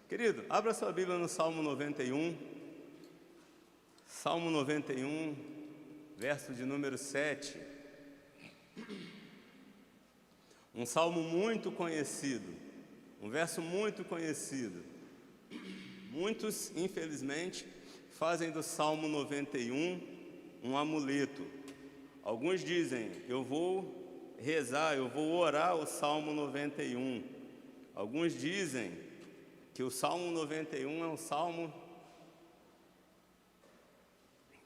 Querido, abra sua Bíblia no Salmo 91. Salmo 91, verso de número 7. Um salmo muito conhecido, um verso muito conhecido. Muitos, infelizmente, fazem do Salmo 91 um amuleto. Alguns dizem, eu vou rezar, eu vou orar o Salmo 91. Alguns dizem que o Salmo 91 é um salmo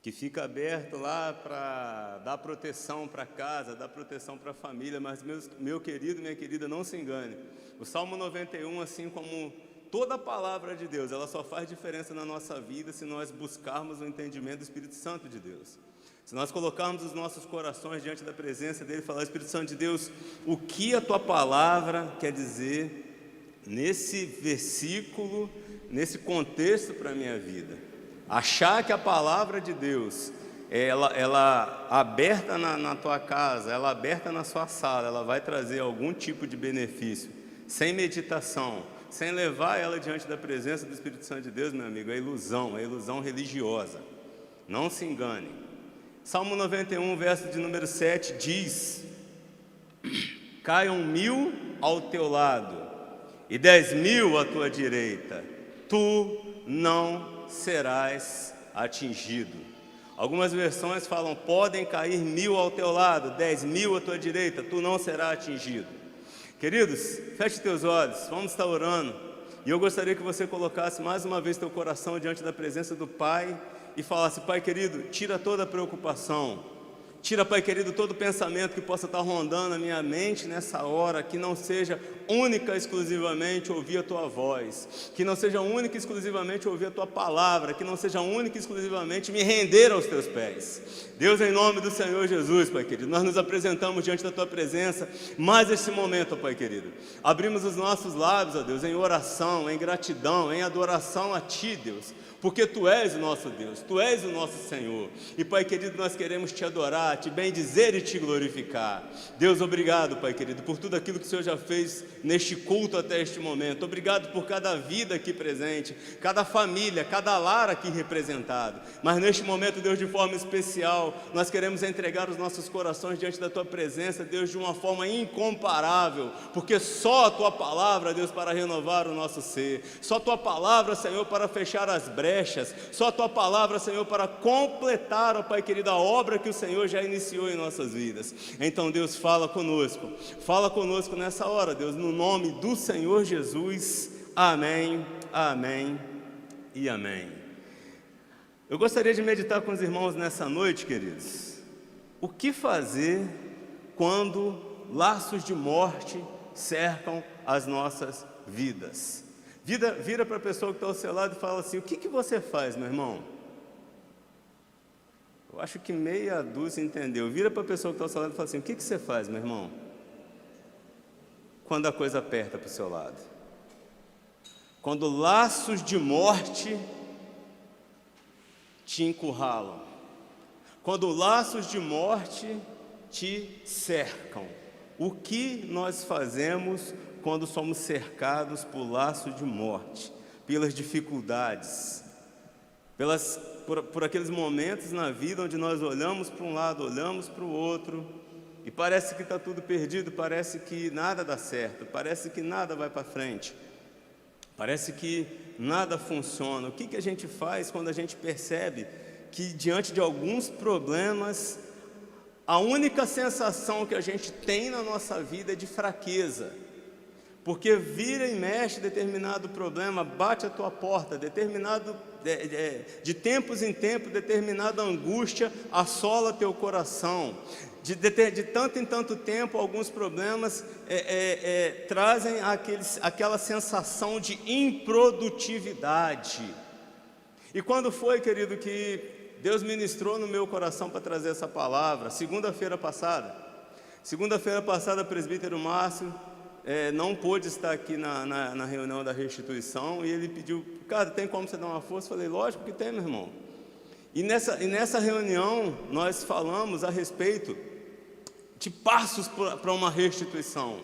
que fica aberto lá para dar proteção para casa, dar proteção para a família, mas meu querido, minha querida, não se engane. O Salmo 91, assim como toda a palavra de Deus, ela só faz diferença na nossa vida se nós buscarmos o entendimento do Espírito Santo de Deus. Se nós colocarmos os nossos corações diante da presença dele e falar, Espírito Santo de Deus, o que a tua palavra quer dizer nesse versículo, nesse contexto para a minha vida? Achar que a palavra de Deus, ela aberta na tua casa, ela aberta na sua sala, ela vai trazer algum tipo de benefício, sem meditação, sem levar ela diante da presença do Espírito Santo de Deus, meu amigo, é ilusão religiosa. Não se engane. Salmo 91, verso de número 7 diz: caiam 1000 ao teu lado e 10.000 à tua direita, tu não serás atingido. Algumas versões falam, podem cair 1000 ao teu lado, 10.000 à tua direita, tu não serás atingido. Queridos, feche teus olhos, vamos estar orando, e eu gostaria que você colocasse mais uma vez teu coração diante da presença do Pai, e falasse, Pai querido, tira toda a preocupação, tira, Pai querido, todo pensamento que possa estar rondando a minha mente nessa hora, que não seja única e exclusivamente ouvir a Tua voz, que não seja única e exclusivamente ouvir a Tua palavra, que não seja única e exclusivamente me render aos Teus pés. Deus, em nome do Senhor Jesus, Pai querido, nós nos apresentamos diante da Tua presença, mais esse momento, Pai querido, abrimos os nossos lábios, ó Deus, em oração, em gratidão, em adoração a Ti, Deus, porque Tu és o nosso Deus, Tu és o nosso Senhor, e Pai querido, nós queremos Te adorar, Te bendizer e Te glorificar. Deus, obrigado, Pai querido, por tudo aquilo que o Senhor já fez neste culto até este momento. Obrigado por cada vida aqui presente, cada família, cada lar aqui representado, mas neste momento, Deus, de forma especial, nós queremos entregar os nossos corações diante da Tua presença, Deus, de uma forma incomparável, porque só a Tua palavra, Deus, para renovar o nosso ser, só a Tua palavra, Senhor, para fechar as brechas, só a Tua palavra, Senhor, para completar, ó Pai querido, a obra que o Senhor já iniciou em nossas vidas. Então, Deus, fala conosco nessa hora, Deus, no nome do Senhor Jesus, amém, amém e amém. Eu gostaria de meditar com os irmãos nessa noite, queridos, o que fazer quando laços de morte cercam as nossas vidas? Vira para a pessoa que está ao seu lado e fala assim, o que você faz, meu irmão? Eu acho que meia dúzia entendeu. Vira para a pessoa que está ao seu lado e fala assim, o que você faz, meu irmão? Quando a coisa aperta para o seu lado. Quando laços de morte te encurralam. Quando laços de morte te cercam. O que nós fazemos quando somos cercados por laços de morte, pelas dificuldades, por aqueles momentos na vida onde nós olhamos para um lado, olhamos para o outro, e parece que está tudo perdido, parece que nada dá certo, parece que nada vai para frente, parece que nada funciona. O que a gente faz quando a gente percebe que diante de alguns problemas, a única sensação que a gente tem na nossa vida é de fraqueza? Porque vira e mexe determinado problema, bate a tua porta, de tempos em tempos, determinada angústia assola teu coração. De tanto em tanto tempo, alguns problemas trazem aquela sensação de improdutividade. E quando foi, querido, que Deus ministrou no meu coração para trazer essa palavra? Segunda-feira passada, presbítero Márcio não pôde estar aqui na reunião da restituição, e ele pediu, cara, tem como você dar uma força? Eu falei, lógico que tem, meu irmão. E nessa reunião nós falamos a respeito de passos para uma restituição,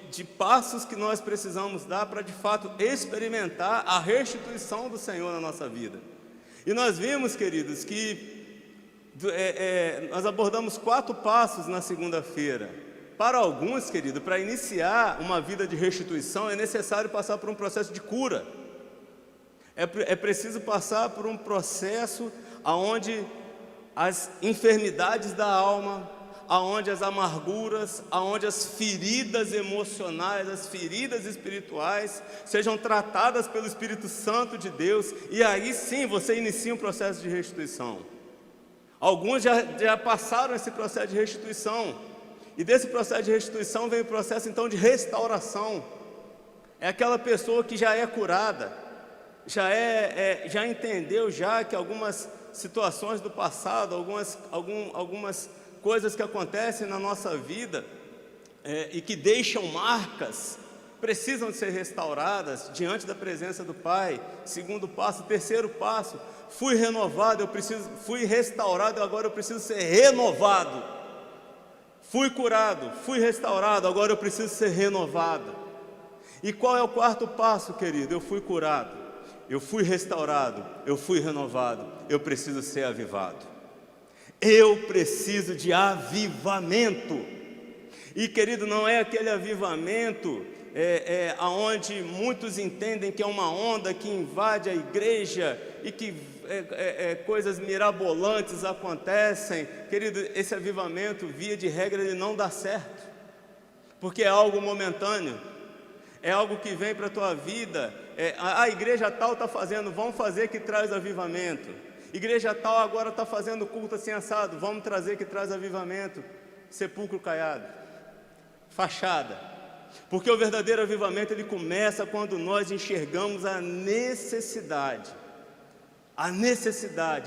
de passos que nós precisamos dar para de fato experimentar a restituição do Senhor na nossa vida. E nós vimos, queridos, que nós abordamos 4 passos na segunda-feira. Para alguns, querido, para iniciar uma vida de restituição é necessário passar por um processo de cura. É preciso passar por um processo onde as enfermidades da alma, aonde as amarguras, aonde as feridas emocionais, as feridas espirituais sejam tratadas pelo Espírito Santo de Deus, e aí sim você inicia um processo de restituição. Alguns já passaram esse processo de restituição, e desse processo de restituição vem o processo então de restauração. É aquela pessoa que já é curada, já entendeu já que algumas situações do passado, algumas coisas que acontecem na nossa vida e que deixam marcas, precisam de ser restauradas diante da presença do Pai. Segundo passo. Terceiro passo: fui renovado, fui restaurado, agora eu preciso ser renovado. Fui curado, fui restaurado, agora eu preciso ser renovado. E qual é o 4º passo, querido? Eu fui curado, eu fui restaurado, eu fui renovado, eu preciso ser avivado. Eu preciso de avivamento. E, querido, não é aquele avivamento aonde muitos entendem que é uma onda que invade a igreja e que coisas mirabolantes acontecem. Querido, esse avivamento, via de regra, ele não dá certo, porque é algo momentâneo, é algo que vem para a tua vida. A igreja tal está fazendo, vamos fazer que traz avivamento. Igreja tal agora está fazendo culto assim assado, vamos trazer que traz avivamento. Sepulcro caiado, fachada. Porque o verdadeiro avivamento, ele começa quando nós enxergamos a necessidade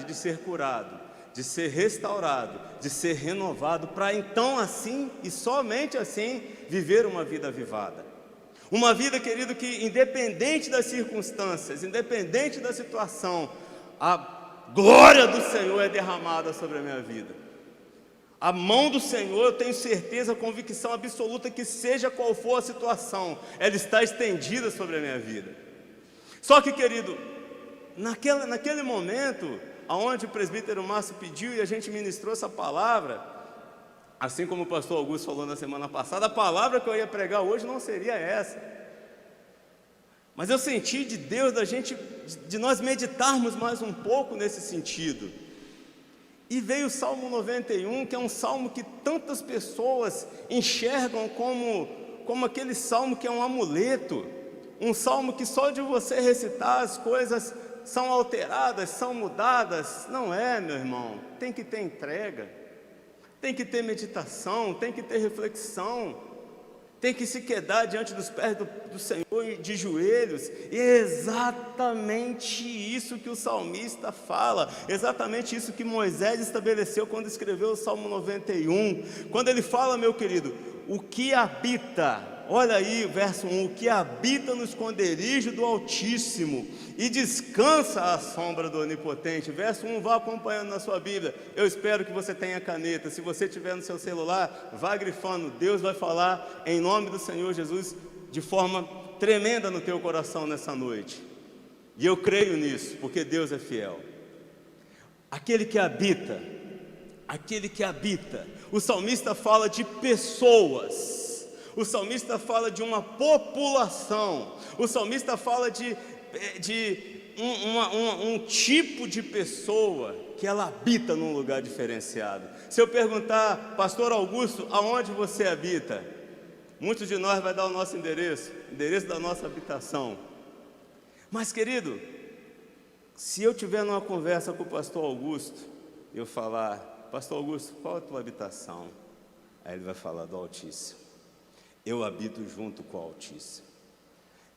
de ser curado, de ser restaurado, de ser renovado, para então assim, e somente assim, viver uma vida avivada. Uma vida, querido, que independente das circunstâncias, independente da situação, a glória do Senhor é derramada sobre a minha vida. A mão do Senhor, eu tenho certeza, convicção absoluta, que seja qual for a situação, ela está estendida sobre a minha vida. Só que, querido, naquele momento onde o presbítero Márcio pediu e a gente ministrou essa palavra, assim como o pastor Augusto falou na semana passada, a palavra que eu ia pregar hoje não seria essa. Mas eu senti de Deus de nós meditarmos mais um pouco nesse sentido. E veio o Salmo 91, que é um salmo que tantas pessoas enxergam como aquele salmo que é um amuleto, um salmo que só de você recitar as coisas são alteradas, são mudadas. Não é, meu irmão, tem que ter entrega, tem que ter meditação, tem que ter reflexão, tem que se quedar diante dos pés do Senhor de joelhos. E é exatamente isso que o salmista fala, exatamente isso que Moisés estabeleceu quando escreveu o Salmo 91, quando ele fala, meu querido, o que habita, olha aí o verso 1, o que habita no esconderijo do Altíssimo e descansa à sombra do Onipotente. Verso 1, vá acompanhando na sua Bíblia. Eu espero que você tenha caneta. Se você tiver no seu celular, vá grifando. Deus vai falar em nome do Senhor Jesus de forma tremenda no teu coração nessa noite. E eu creio nisso, porque Deus é fiel. Aquele que habita. O salmista fala de pessoas. O salmista fala de uma população. O salmista fala de um tipo de pessoa que ela habita num lugar diferenciado. Se eu perguntar, pastor Augusto, aonde você habita? Muitos de nós vai dar o nosso endereço da nossa habitação. Mas, querido, se eu tiver numa conversa com o pastor Augusto, eu falar, pastor Augusto, qual é a tua habitação? Aí ele vai falar do Altíssimo. Eu habito junto com o Altíssimo.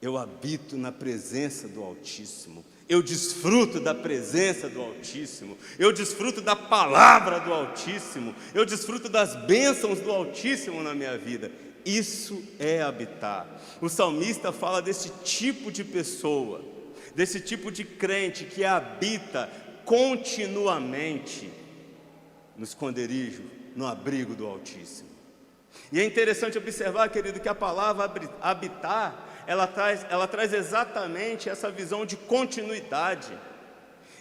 Eu habito na presença do Altíssimo. Eu desfruto da presença do Altíssimo. Eu desfruto da palavra do Altíssimo. Eu desfruto das bênçãos do Altíssimo na minha vida. Isso é habitar. O salmista fala desse tipo de pessoa, desse tipo de crente que habita continuamente no esconderijo, no abrigo do Altíssimo. E é interessante observar, querido, que a palavra habitar, ela traz exatamente essa visão de continuidade.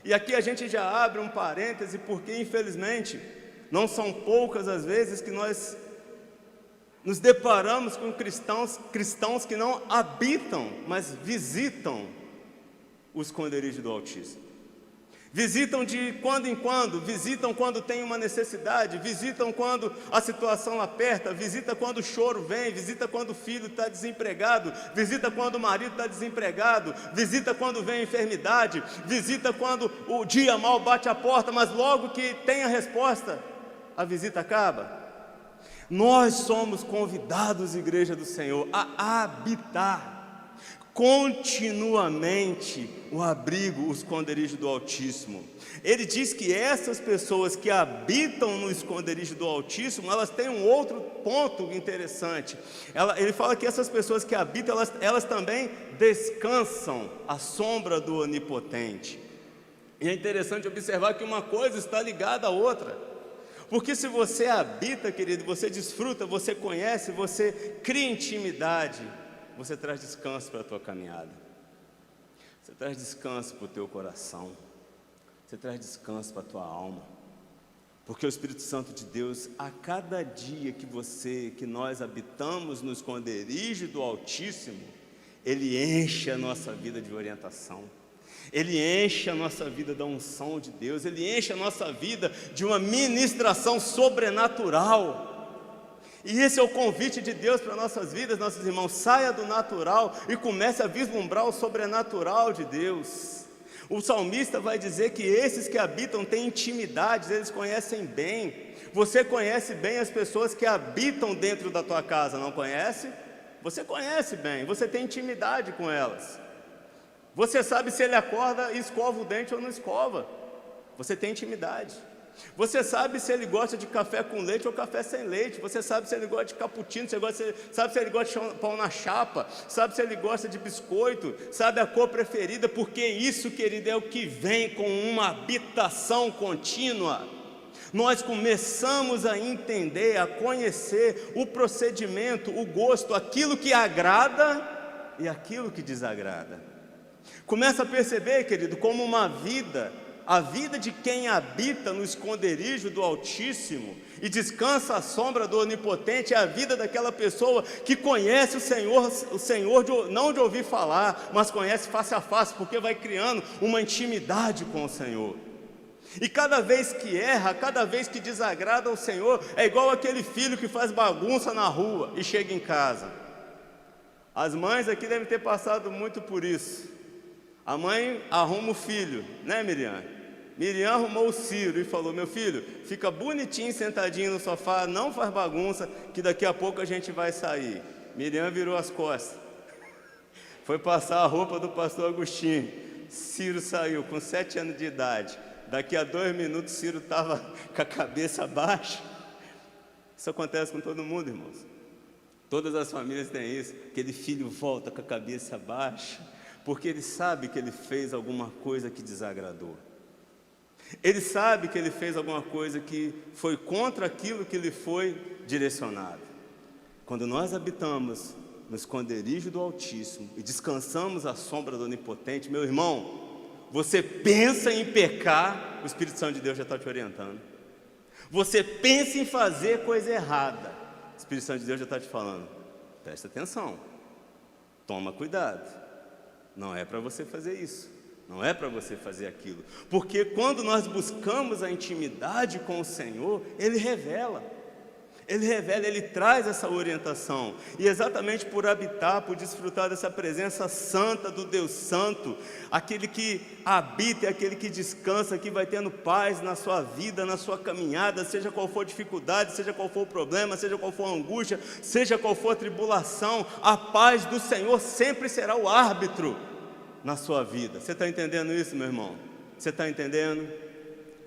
E aqui a gente já abre um parêntese, porque infelizmente não são poucas as vezes que nós nos deparamos com cristãos que não habitam, mas visitam o esconderijo do Altíssimo. Visitam de quando em quando, visitam quando tem uma necessidade, visitam quando a situação aperta, visita quando o choro vem, visita quando o filho está desempregado, visita quando o marido está desempregado, visita quando vem a enfermidade, visita quando o dia mal bate a porta, mas logo que tem a resposta, a visita acaba. Nós somos convidados, igreja do Senhor, a habitar continuamente o abrigo, o esconderijo do Altíssimo. Ele diz que essas pessoas que habitam no esconderijo do Altíssimo, elas têm um outro ponto interessante. Ele fala que essas pessoas que habitam, elas também descansam à sombra do Onipotente. E é interessante observar que uma coisa está ligada à outra. Porque se você habita, querido, você desfruta, você conhece, você cria intimidade, você traz descanso para a tua caminhada, você traz descanso para o teu coração, você traz descanso para a tua alma, porque o Espírito Santo de Deus, a cada dia que nós habitamos no esconderijo do Altíssimo, Ele enche a nossa vida de orientação, Ele enche a nossa vida da unção de Deus, Ele enche a nossa vida de uma ministração sobrenatural. E esse é o convite de Deus para nossas vidas, nossos irmãos. Saia do natural e comece a vislumbrar o sobrenatural de Deus. O salmista vai dizer que esses que habitam têm intimidades, eles conhecem bem. Você conhece bem as pessoas que habitam dentro da tua casa, não conhece? Você conhece bem, você tem intimidade com elas. Você sabe se ele acorda e escova o dente ou não escova. Você tem intimidade. Você sabe se ele gosta de café com leite ou café sem leite. Você sabe se ele gosta de cappuccino, sabe se ele gosta de pão na chapa, sabe se ele gosta de biscoito, sabe a cor preferida, porque isso, querido, é o que vem com uma habitação contínua. Nós começamos a entender, a conhecer o procedimento, o gosto, aquilo que agrada e aquilo que desagrada. Começa a perceber, querido, como uma vida, a vida de quem habita no esconderijo do Altíssimo e descansa à sombra do Onipotente, é a vida daquela pessoa que conhece o Senhor não de ouvir falar, mas conhece face a face, porque vai criando uma intimidade com o Senhor. E cada vez que erra, cada vez que desagrada ao Senhor, é igual aquele filho que faz bagunça na rua e chega em casa. As mães aqui devem ter passado muito por isso. A mãe arruma o filho, né, Miriam? Miriam arrumou o Ciro e falou: meu filho, fica bonitinho sentadinho no sofá, não faz bagunça, que daqui a pouco a gente vai sair. Miriam virou as costas, foi passar a roupa do pastor Agostinho. Ciro saiu com 7 anos de idade. Daqui a 2 minutos Ciro estava com a cabeça baixa. Isso acontece com todo mundo, irmãos. Todas as famílias têm isso. Aquele filho volta com a cabeça baixa, porque ele sabe que ele fez alguma coisa que desagradou. Ele sabe que ele fez alguma coisa que foi contra aquilo que lhe foi direcionado. Quando nós habitamos no esconderijo do Altíssimo e descansamos à sombra do Onipotente, meu irmão, você pensa em pecar, o Espírito Santo de Deus já está te orientando. Você pensa em fazer coisa errada, o Espírito Santo de Deus já está te falando: presta atenção, toma cuidado, não é para você fazer isso, não é para você fazer aquilo. Porque quando nós buscamos a intimidade com o Senhor, Ele revela, Ele traz essa orientação. E exatamente por habitar, por desfrutar dessa presença santa do Deus Santo, aquele que habita, aquele que descansa, que vai tendo paz na sua vida, na sua caminhada, seja qual for a dificuldade, seja qual for o problema, seja qual for a angústia, seja qual for a tribulação, a paz do Senhor sempre será o árbitro na sua vida. Você está entendendo isso, meu irmão? Você está entendendo?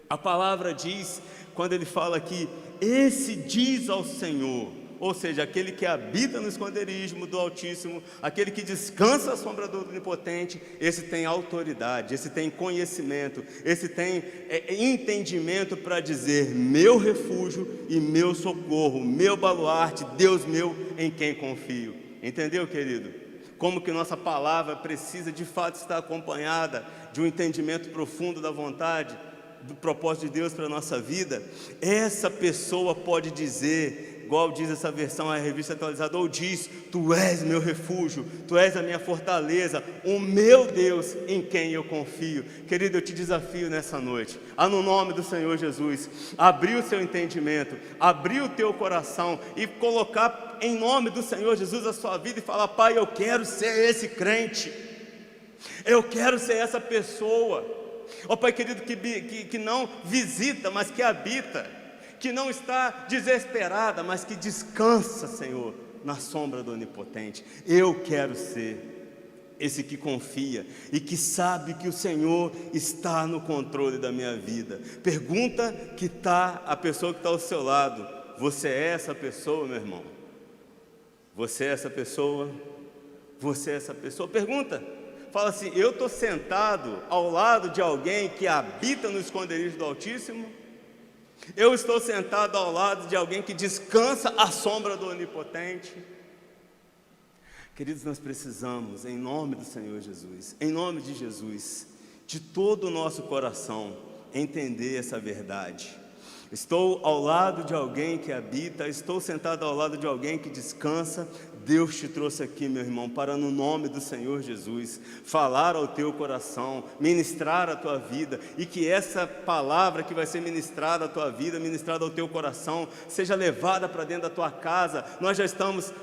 A palavra diz, quando ele fala aqui: esse diz ao Senhor, ou seja, aquele que habita no esconderijo do Altíssimo, aquele que descansa à sombra do Onipotente, esse tem autoridade, esse tem conhecimento, esse tem entendimento para dizer: meu refúgio e meu socorro, meu baluarte, Deus meu em quem confio. Entendeu, querido? Como que nossa palavra precisa de fato estar acompanhada de um entendimento profundo da vontade, do propósito de Deus para a nossa vida. Essa pessoa pode dizer, igual diz essa versão, a Revista Atualizada, ou diz: tu és meu refúgio, tu és a minha fortaleza, o meu Deus em quem eu confio. Querido, eu te desafio nessa noite, no nome do Senhor Jesus, abrir o seu entendimento, abrir o teu coração e colocar em nome do Senhor Jesus a sua vida e falar: Pai, eu quero ser esse crente, eu quero ser essa pessoa. Ó Pai querido, que não visita, mas que habita, que não está desesperada, mas que descansa, Senhor, na sombra do Onipotente. Eu quero ser esse que confia e que sabe que o Senhor está no controle da minha vida. Pergunta que está a pessoa que está ao seu lado: você é essa pessoa, meu irmão? Você é essa pessoa? Você é essa pessoa? Pergunta. Fala assim: eu estou sentado ao lado de alguém que habita no esconderijo do Altíssimo? Eu estou sentado ao lado de alguém que descansa à sombra do Onipotente? Queridos, nós precisamos, em nome do Senhor Jesus, em nome de Jesus, de todo o nosso coração, entender essa verdade. Estou ao lado de alguém que habita, estou sentado ao lado de alguém que descansa. Deus te trouxe aqui, meu irmão, para, no nome do Senhor Jesus, falar ao teu coração, ministrar a tua vida, e que essa palavra que vai ser ministrada à tua vida, ministrada ao teu coração, seja levada para dentro da tua casa. Nós já estamos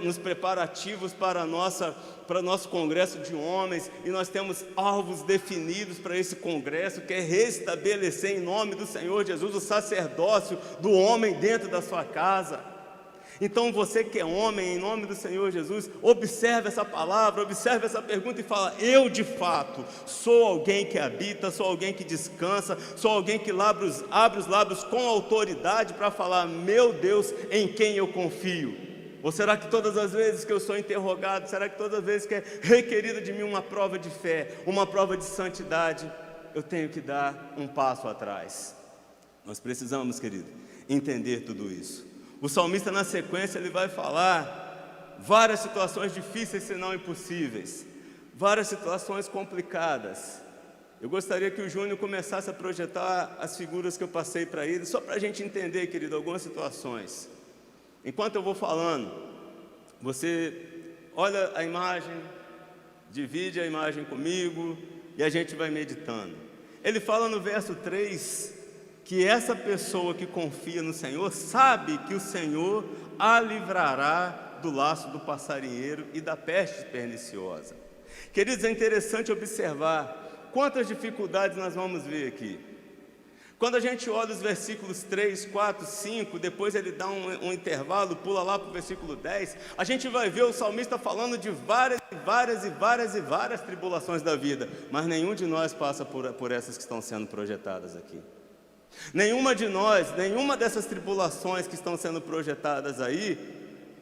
nos preparativos para o nosso congresso de homens, e nós temos alvos definidos para esse congresso, que é restabelecer em nome do Senhor Jesus o sacerdócio do homem dentro da sua casa. Então você que é homem, em nome do Senhor Jesus, observe essa palavra, observe essa pergunta e fala: eu de fato sou alguém que habita, sou alguém que descansa, sou alguém que abre os lábios com autoridade para falar: meu Deus em quem eu confio. Ou será que todas as vezes que eu sou interrogado, será que todas as vezes que é requerido de mim uma prova de fé, uma prova de santidade, eu tenho que dar um passo atrás? Nós precisamos, querido, entender tudo isso. O salmista, na sequência, ele vai falar várias situações difíceis, se não impossíveis, várias situações complicadas. Eu gostaria que o Júnior começasse a projetar as figuras que eu passei para ele, só para a gente entender, querido, algumas situações. Enquanto eu vou falando, você olha a imagem, divide a imagem comigo e a gente vai meditando. Ele fala no verso 3 que essa pessoa que confia no Senhor sabe que o Senhor a livrará do laço do passarinheiro e da peste perniciosa. Queridos, é interessante observar quantas dificuldades nós vamos ver aqui. Quando a gente olha os versículos 3, 4, 5, depois ele dá um intervalo, pula lá para o versículo 10, a gente vai ver o salmista falando de várias tribulações da vida, mas nenhum de nós passa por essas que estão sendo projetadas aqui. Nenhuma de nós, nenhuma dessas tribulações que estão sendo projetadas aí,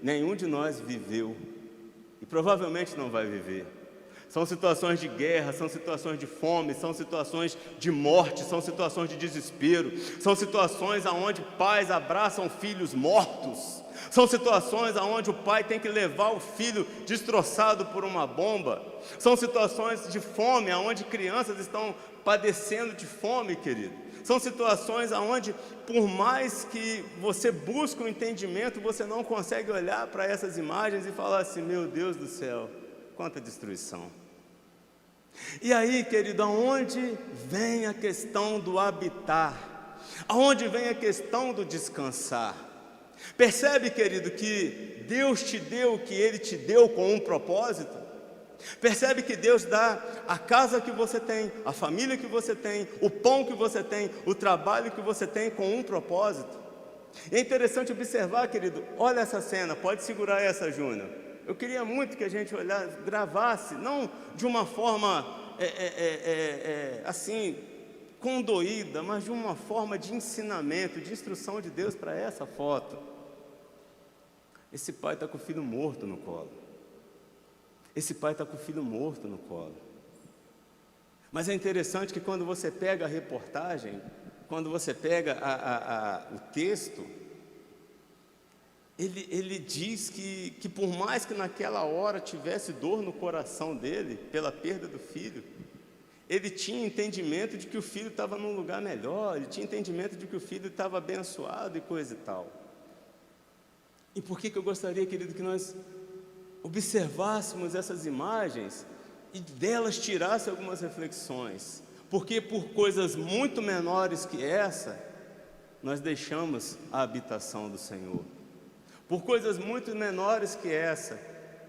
nenhum de nós viveu, e provavelmente não vai viver. São situações de guerra, são situações de fome, são situações de morte, são situações de desespero, são situações onde pais abraçam filhos mortos, são situações onde o pai tem que levar o filho destroçado por uma bomba, são situações de fome, onde crianças estão padecendo de fome, querido. São situações onde, por mais que você busque um entendimento, você não consegue olhar para essas imagens e falar assim: meu Deus do céu, quanta destruição. E aí, querido, aonde vem a questão do habitar? Aonde vem a questão do descansar? Percebe, querido, que Deus te deu o que Ele te deu com um propósito? Percebe que Deus dá a casa que você tem, a família que você tem, o pão que você tem, o trabalho que você tem com um propósito. É interessante observar, querido, olha essa cena, pode segurar essa, Júnior. Eu queria muito que a gente olhasse, gravasse, não de uma forma assim, condoída, mas de uma forma de ensinamento, de instrução de Deus para essa foto. Esse pai está com o filho morto no colo. Esse pai está com o filho morto no colo. Mas é interessante que quando você pega a reportagem, quando você pega o texto, ele diz que por mais que naquela hora tivesse dor no coração dele, pela perda do filho, ele tinha entendimento de que o filho estava num lugar melhor, ele tinha entendimento de que o filho estava abençoado e coisa e tal. E por que eu gostaria, querido, que nós observássemos essas imagens e delas tirasse algumas reflexões? Porque por coisas muito menores que essa, nós deixamos a habitação do Senhor. Por coisas muito menores que essa,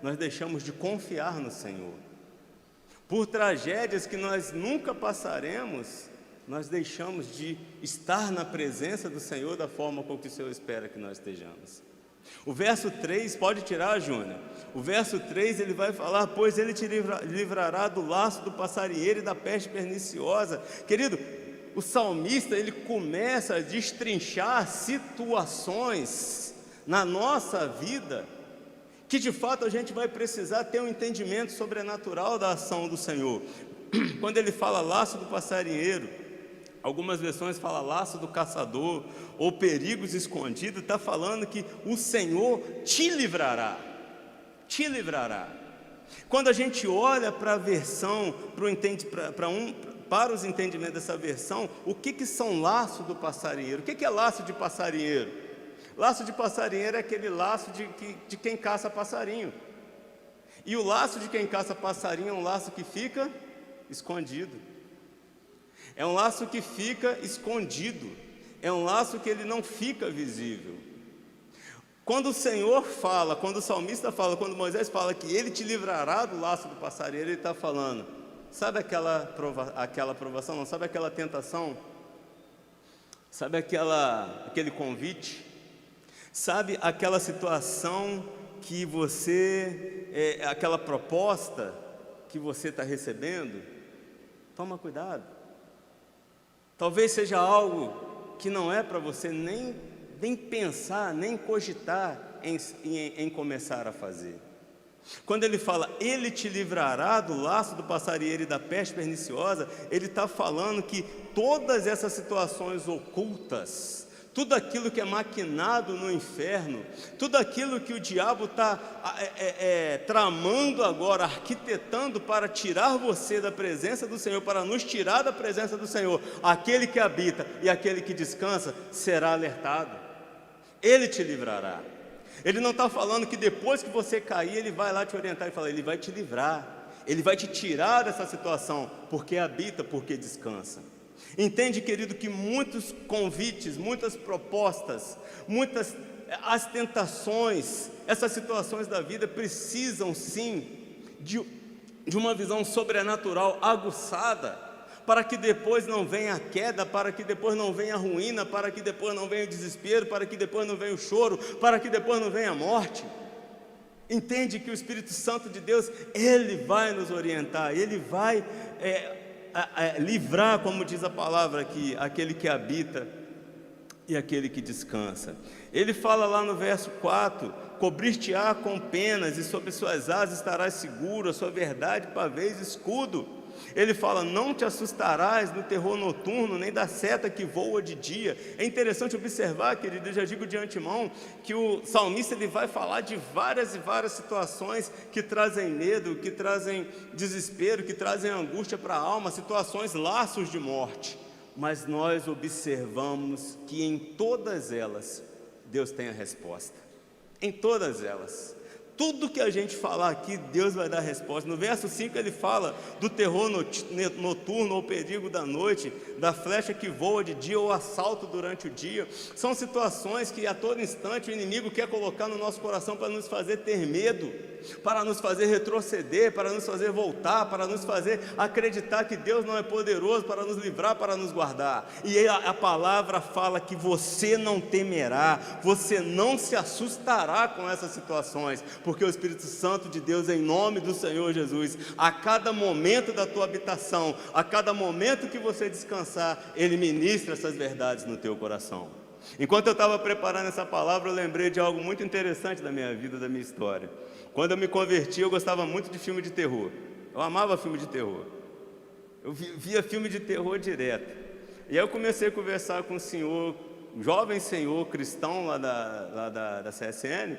nós deixamos de confiar no Senhor. Por tragédias que nós nunca passaremos, nós deixamos de estar na presença do Senhor da forma com que o Senhor espera que nós estejamos. O verso 3, pode tirar, Júnior. O verso 3, ele vai falar: pois ele te livrará do laço do passarinheiro e da peste perniciosa. Querido, o salmista, ele começa a destrinchar situações na nossa vida que de fato a gente vai precisar ter um entendimento sobrenatural da ação do Senhor. Quando ele fala laço do passarinheiro, algumas versões falam laço do caçador, ou perigos escondidos, está falando que o Senhor te livrará, te livrará. Quando a gente olha para a versão, para os entendimentos dessa versão, o que são laço do passarinheiro? O que é laço de passarinheiro? Laço de passarinheiro é aquele laço de quem caça passarinho. E o laço de quem caça passarinho é um laço que fica escondido. É um laço que fica escondido. É um laço que ele não fica visível. Quando o Senhor fala, quando o salmista fala, quando Moisés fala que ele te livrará do laço do passarinheiro, ele está falando, sabe aquela provação, não sabe aquela tentação? Sabe aquele convite? Sabe aquela situação que você, aquela proposta que você está recebendo? Toma cuidado. Talvez seja algo que não é para você nem pensar, nem cogitar em começar a fazer. Quando ele fala, ele te livrará do laço do passarinheiro e da peste perniciosa, ele está falando que todas essas situações ocultas, tudo aquilo que é maquinado no inferno, tudo aquilo que o diabo está tramando agora, arquitetando para tirar você da presença do Senhor, para nos tirar da presença do Senhor, aquele que habita e aquele que descansa será alertado. Ele te livrará. Ele não está falando que depois que você cair, ele vai lá te orientar e falar, ele vai te livrar, ele vai te tirar dessa situação, porque habita, porque descansa. Entende, querido, que muitos convites, muitas propostas, as tentações, essas situações da vida precisam sim de uma visão sobrenatural aguçada, para que depois não venha a queda, para que depois não venha a ruína, para que depois não venha o desespero, para que depois não venha o choro, para que depois não venha a morte. Entende que o Espírito Santo de Deus, ele vai nos orientar, ele vai livrar, como diz a palavra aqui, aquele que habita e aquele que descansa. Ele fala lá no verso 4, cobrir-te-á com penas e sobre suas asas estarás seguro, a sua verdade pavês escudo. Ele fala, não te assustarás no terror noturno, nem da seta que voa de dia. É interessante observar, querido, eu já digo de antemão, que o salmista ele vai falar de várias e várias situações que trazem medo, que trazem desespero, que trazem angústia para a alma, situações, laços de morte. Mas nós observamos que em todas elas, Deus tem a resposta. Em todas elas. Tudo que a gente falar aqui, Deus vai dar resposta. No verso 5 ele fala do terror noturno ou perigo da noite, da flecha que voa de dia ou assalto durante o dia. São situações que a todo instante o inimigo quer colocar no nosso coração para nos fazer ter medo, para nos fazer retroceder, para nos fazer voltar, para nos fazer acreditar que Deus não é poderoso para nos livrar, para nos guardar. E a palavra fala que você não temerá, você não se assustará com essas situações, porque o Espírito Santo de Deus, em nome do Senhor Jesus, a cada momento da tua habitação, a cada momento que você descansar, Ele ministra essas verdades no teu coração. Enquanto eu estava preparando essa palavra, eu lembrei de algo muito interessante da minha vida, da minha história. Quando eu me converti, eu gostava muito de filme de terror. Eu amava filme de terror. Eu via filme de terror direto. E aí eu comecei a conversar com um senhor, um jovem senhor cristão lá da CSN.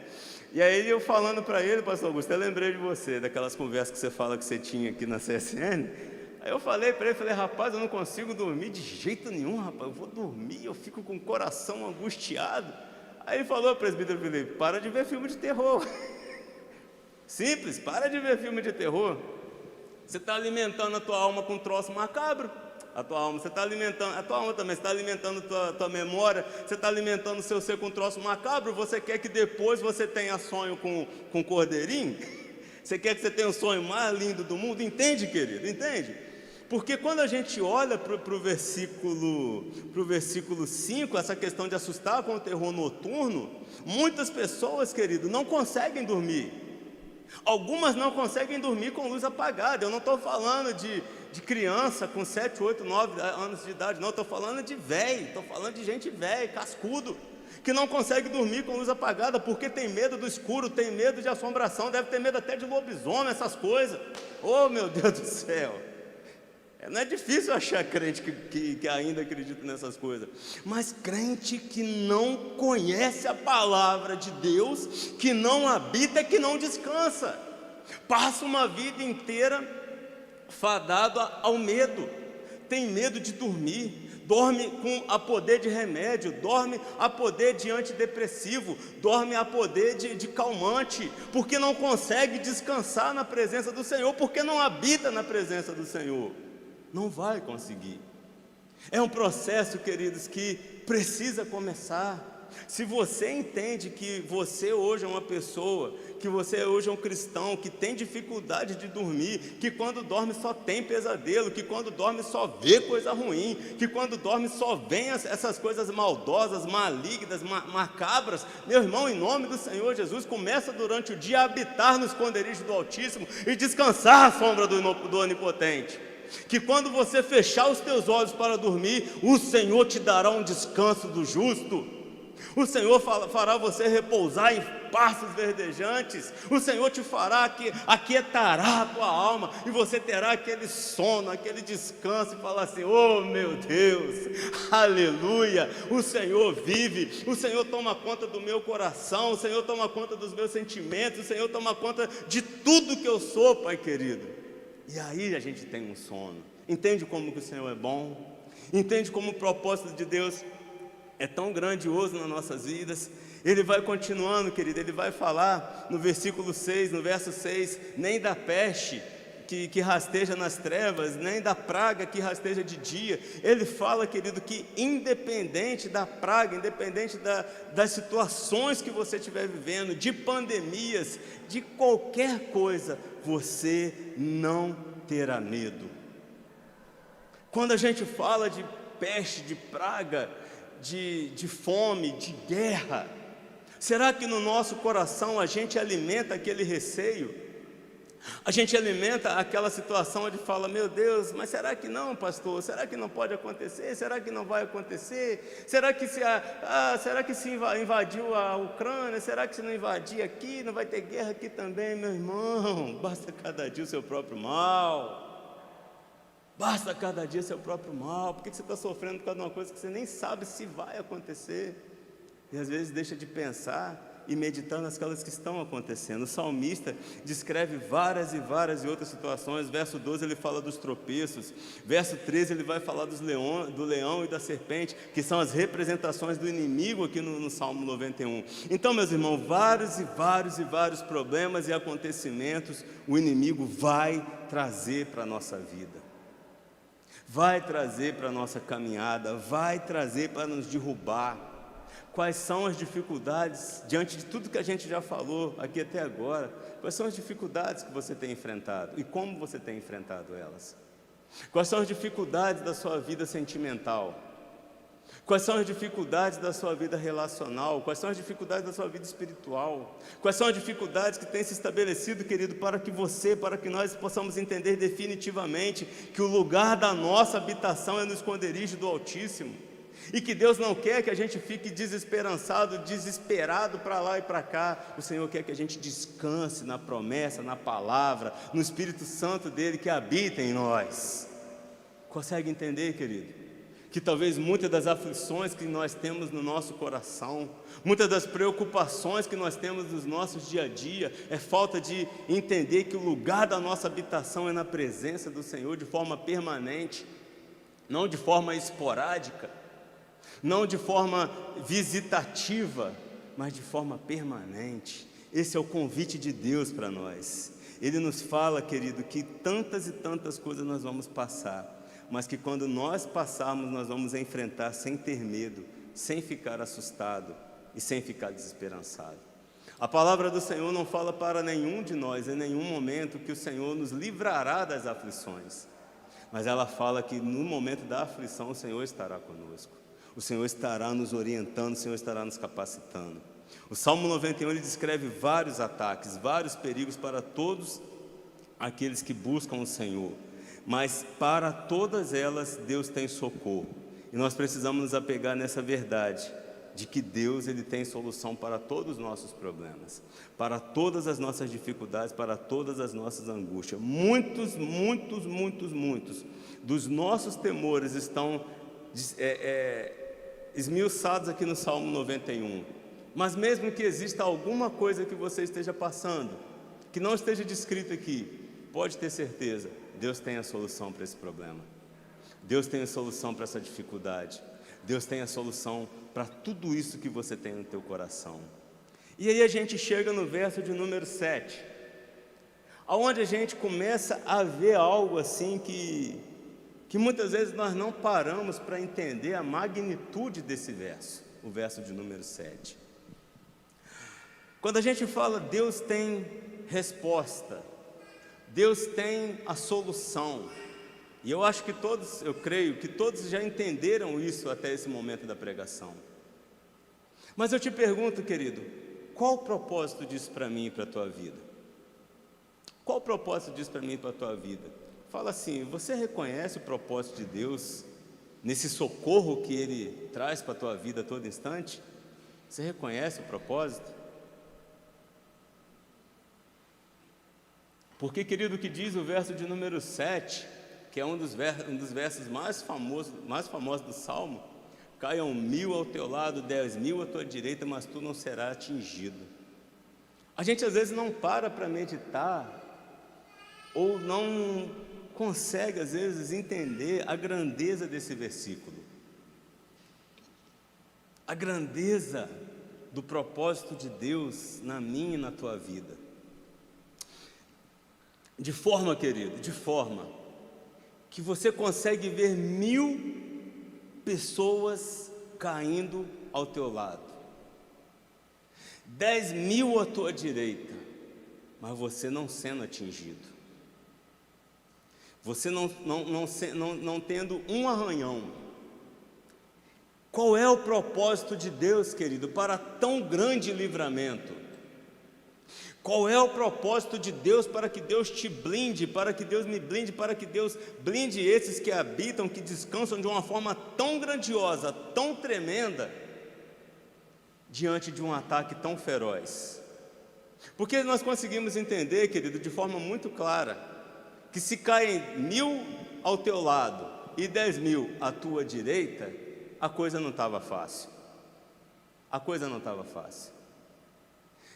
E aí eu falando para ele, pastor Augusto, eu lembrei de você, daquelas conversas que você fala que você tinha aqui na CSN. Aí eu falei para ele, rapaz, eu não consigo dormir de jeito nenhum, rapaz, eu vou dormir, eu fico com o coração angustiado. Aí ele falou, presbítero Felipe, para de ver filme de terror. Simples, para de ver filme de terror. Você está alimentando a tua alma com um troço macabro. A tua alma, você está alimentando, a tua alma também, você está alimentando a tua memória, você está alimentando o seu ser com um troço macabro. Você quer que depois você tenha sonho com cordeirinho? Você quer que você tenha o sonho mais lindo do mundo? Entende, querido? Entende? Porque quando a gente olha para o versículo 5, essa questão de assustar com o terror noturno, muitas pessoas, querido, não conseguem dormir. Algumas não conseguem dormir com luz apagada. Eu não estou falando de criança com 7, 8, 9 anos de idade, não, estou falando de velho, estou falando de gente velha, cascudo, que não consegue dormir com luz apagada, porque tem medo do escuro, tem medo de assombração, deve ter medo até de lobisomem, essas coisas. Oh, meu Deus do céu! Não é difícil achar crente que ainda acredita nessas coisas, mas crente que não conhece a palavra de Deus, que não habita, que não descansa, passa uma vida inteira fadado ao medo, tem medo de dormir, dorme a poder de remédio, dorme a poder de antidepressivo, dorme a poder de calmante, porque não consegue descansar na presença do Senhor, porque não habita na presença do Senhor. Não vai conseguir. É um processo, queridos, que precisa começar. Se você entende que você hoje é uma pessoa, que você hoje é um cristão, que tem dificuldade de dormir, que quando dorme só tem pesadelo, que quando dorme só vê coisa ruim, que quando dorme só vem essas coisas maldosas, malignas, macabras, meu irmão, em nome do Senhor Jesus, começa durante o dia a habitar no esconderijo do Altíssimo e descansar à sombra do Onipotente. Que quando você fechar os teus olhos para dormir, o Senhor te dará um descanso do justo. O Senhor fará você repousar em pastos verdejantes. O Senhor te fará aquietará a tua alma, e você terá aquele sono, aquele descanso, e falar assim: oh meu Deus, aleluia, o Senhor vive, o Senhor toma conta do meu coração, o Senhor toma conta dos meus sentimentos, o Senhor toma conta de tudo que eu sou, Pai querido. E aí a gente tem um sono. Entende como que o Senhor é bom? Entende como o propósito de Deus é tão grandioso nas nossas vidas? Ele vai continuando, querido, ele vai falar no versículo 6, no verso 6, nem da peste que rasteja nas trevas, nem da praga que rasteja de dia. Ele fala, querido, que independente da praga, independente das situações que você estiver vivendo, de pandemias, de qualquer coisa, você não terá medo. Quando a gente fala de peste, de praga, de fome, de guerra, será que no nosso coração a gente alimenta aquele receio? A gente alimenta aquela situação onde fala: meu Deus, mas será que não, pastor? Será que não pode acontecer? Será que não vai acontecer? Será que se invadiu a Ucrânia? Será que se não invadir aqui, não vai ter guerra aqui também? Meu irmão, basta cada dia o seu próprio mal. Basta cada dia o seu próprio mal. Por que você está sofrendo por causa de uma coisa que você nem sabe se vai acontecer? E às vezes deixa de pensar e meditar nas coisas que estão acontecendo. O salmista descreve várias e outras situações. Verso 12 ele fala dos tropeços. Verso 13 ele vai falar do leão e da serpente, que são as representações do inimigo aqui no Salmo 91. Então, meus irmãos, vários problemas e acontecimentos o inimigo vai trazer para a nossa vida, vai trazer para a nossa caminhada, vai trazer para nos derrubar. Quais são as dificuldades, diante de tudo que a gente já falou aqui até agora, quais são as dificuldades que você tem enfrentado e como você tem enfrentado elas? Quais são as dificuldades da sua vida sentimental? Quais são as dificuldades da sua vida relacional? Quais são as dificuldades da sua vida espiritual? Quais são as dificuldades que têm se estabelecido, querido, para que nós possamos entender definitivamente que o lugar da nossa habitação é no esconderijo do Altíssimo? e que Deus não quer que a gente fique desesperançado, desesperado para lá e para cá. O Senhor quer que a gente descanse na promessa, na palavra, no Espírito Santo dele que habita em nós. Consegue entender, querido? Que talvez muitas das aflições que nós temos no nosso coração, muitas das preocupações que nós temos nos nossos dia a dia, é falta de entender que o lugar da nossa habitação é na presença do Senhor de forma permanente, não de forma esporádica, não de forma visitativa, mas de forma permanente. Esse é o convite de Deus para nós. Ele nos fala, querido, que tantas e tantas coisas nós vamos passar, mas que quando nós passarmos, nós vamos enfrentar sem ter medo, sem ficar assustado e sem ficar desesperançado. A palavra do Senhor não fala para nenhum de nós, em nenhum momento, que o Senhor nos livrará das aflições, mas ela fala que no momento da aflição o Senhor estará conosco. O Senhor estará nos orientando, o Senhor estará nos capacitando. O Salmo 91, ele descreve vários ataques, vários perigos para todos aqueles que buscam o Senhor. Mas para todas elas, Deus tem socorro. E nós precisamos nos apegar nessa verdade, de que Deus, ele tem solução para todos os nossos problemas, para todas as nossas dificuldades, para todas as nossas angústias. Muitos dos nossos temores estão esmiuçados aqui no Salmo 91, mas mesmo que exista alguma coisa que você esteja passando, que não esteja descrito aqui, pode ter certeza, Deus tem a solução para esse problema, Deus tem a solução para essa dificuldade, Deus tem a solução para tudo isso que você tem no teu coração. E aí a gente chega no verso de número 7, aonde a gente começa a ver algo assim que muitas vezes nós não paramos para entender a magnitude desse verso, o verso de número 7. Quando a gente fala Deus tem resposta, Deus tem a solução, e eu acho que todos, eu creio que todos já entenderam isso até esse momento da pregação. Mas eu te pergunto, querido, qual o propósito disso para mim e para a tua vida? Qual o propósito disso para mim e para a tua vida? Fala assim, você reconhece o propósito de Deus nesse socorro que Ele traz para a tua vida a todo instante? Você reconhece o propósito? Porque, querido, o que diz o verso de número 7, que é um dos versos mais famosos do Salmo: caiam 1000 ao teu lado, 10.000 à tua direita, mas tu não serás atingido. A gente às vezes não para meditar, ou não consegue às vezes entender a grandeza desse versículo, a grandeza do propósito de Deus na minha e na tua vida. De forma, querido, de forma que você consegue ver 1000 pessoas caindo ao teu lado, 10.000 à tua direita, mas você não sendo atingido, você não tendo um arranhão. Qual é o propósito de Deus, querido, para tão grande livramento? Qual é o propósito de Deus para que Deus te blinde, para que Deus me blinde, para que Deus blinde esses que habitam, que descansam de uma forma tão grandiosa, tão tremenda, diante de um ataque tão feroz? Porque nós conseguimos entender, querido, de forma muito clara, que se caem 1000 ao teu lado e 10.000 à tua direita, a coisa não estava fácil. A coisa não estava fácil.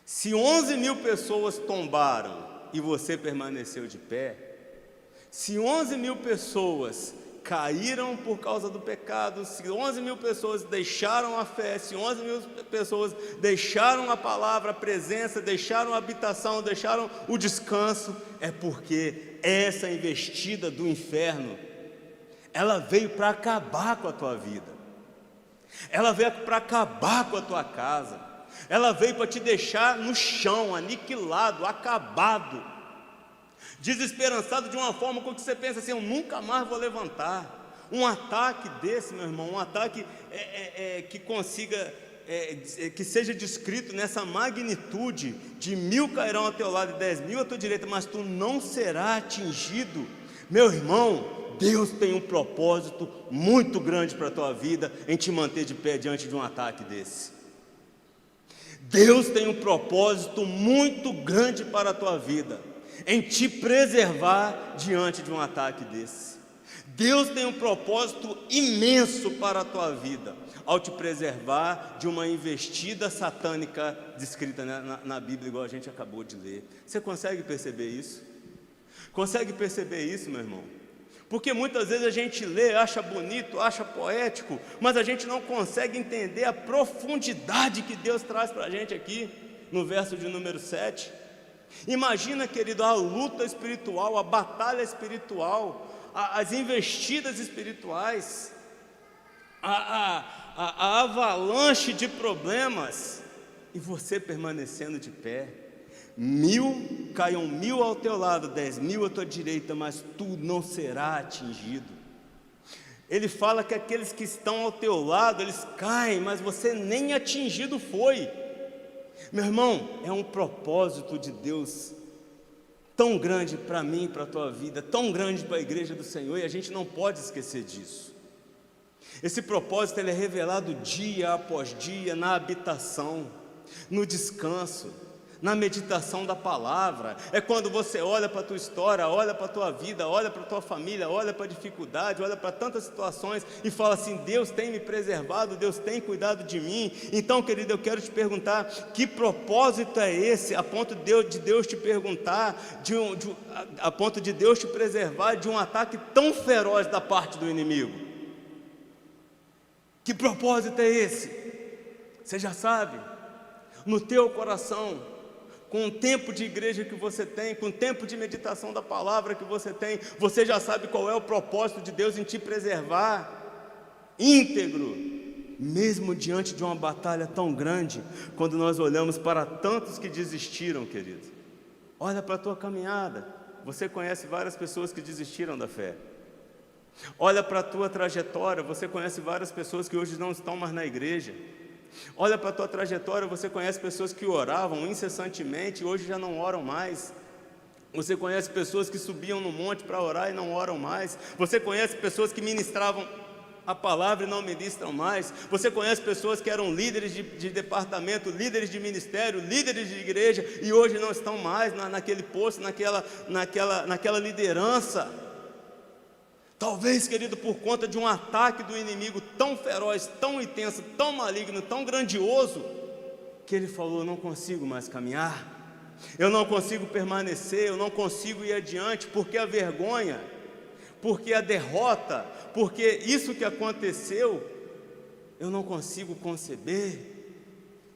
Se 11.000 pessoas tombaram e você permaneceu de pé, se 11.000 pessoas caíram por causa do pecado, se 11.000 pessoas deixaram a fé, se 11.000 pessoas deixaram a palavra, a presença, deixaram a habitação, deixaram o descanso, é porque essa investida do inferno, ela veio para acabar com a tua vida, ela veio para acabar com a tua casa, ela veio para te deixar no chão, aniquilado, acabado, desesperançado de uma forma com que você pensa assim: eu nunca mais vou levantar. Um ataque desse, meu irmão, um ataque que consiga, que seja descrito nessa magnitude, de 1000 cairão ao teu lado e 10.000 à tua direita, mas tu não será atingido. Meu irmão, Deus tem um propósito muito grande para a tua vida em te manter de pé diante de um ataque desse. Deus tem um propósito muito grande para a tua vida em te preservar diante de um ataque desse. Deus tem um propósito imenso para a tua vida ao te preservar de uma investida satânica descrita na Bíblia, igual a gente acabou de ler. Você consegue perceber isso? Consegue perceber isso, meu irmão? Porque muitas vezes a gente lê, acha bonito, acha poético, mas a gente não consegue entender a profundidade que Deus traz para a gente aqui, no verso de número 7. Imagina, querido, a luta espiritual, a batalha espiritual, as investidas espirituais, a avalanche de problemas, e você permanecendo de pé. 1000 caiam 1000 ao teu lado, 10.000 à tua direita, mas tu não será atingido. Ele fala que aqueles que estão ao teu lado, eles caem, mas você nem atingido foi. Meu irmão, é um propósito de Deus tão grande para mim, para a tua vida, tão grande para a igreja do Senhor, e a gente não pode esquecer disso. Esse propósito ele é revelado dia após dia, na habitação, no descanso, na meditação da palavra. É quando você olha para a tua história, olha para a tua vida, olha para a tua família, olha para a dificuldade, olha para tantas situações e fala assim: Deus tem me preservado, Deus tem cuidado de mim. Então, querido, eu quero te perguntar, que propósito é esse, a ponto de Deus te perguntar, a ponto de Deus te preservar de um ataque tão feroz da parte do inimigo? Que propósito é esse? Você já sabe, no teu coração, com o tempo de igreja que você tem, com o tempo de meditação da palavra que você tem, você já sabe qual é o propósito de Deus em te preservar íntegro, mesmo diante de uma batalha tão grande. Quando nós olhamos para tantos que desistiram, querido, olha para a tua caminhada, você conhece várias pessoas que desistiram da fé. Olha para a tua trajetória, você conhece várias pessoas que hoje não estão mais na igreja. Olha para a tua trajetória, você conhece pessoas que oravam incessantemente e hoje já não oram mais. Você conhece pessoas que subiam no monte para orar e não oram mais. Você conhece pessoas que ministravam a palavra e não ministram mais. Você conhece pessoas que eram líderes de departamento, líderes de ministério, líderes de igreja e hoje não estão mais naquele posto, naquela liderança. Talvez, querido, por conta de um ataque do inimigo tão feroz, tão intenso, tão maligno, tão grandioso, que ele falou: eu não consigo mais caminhar, eu não consigo permanecer, eu não consigo ir adiante, porque a vergonha, porque a derrota, porque isso que aconteceu, eu não consigo conceber,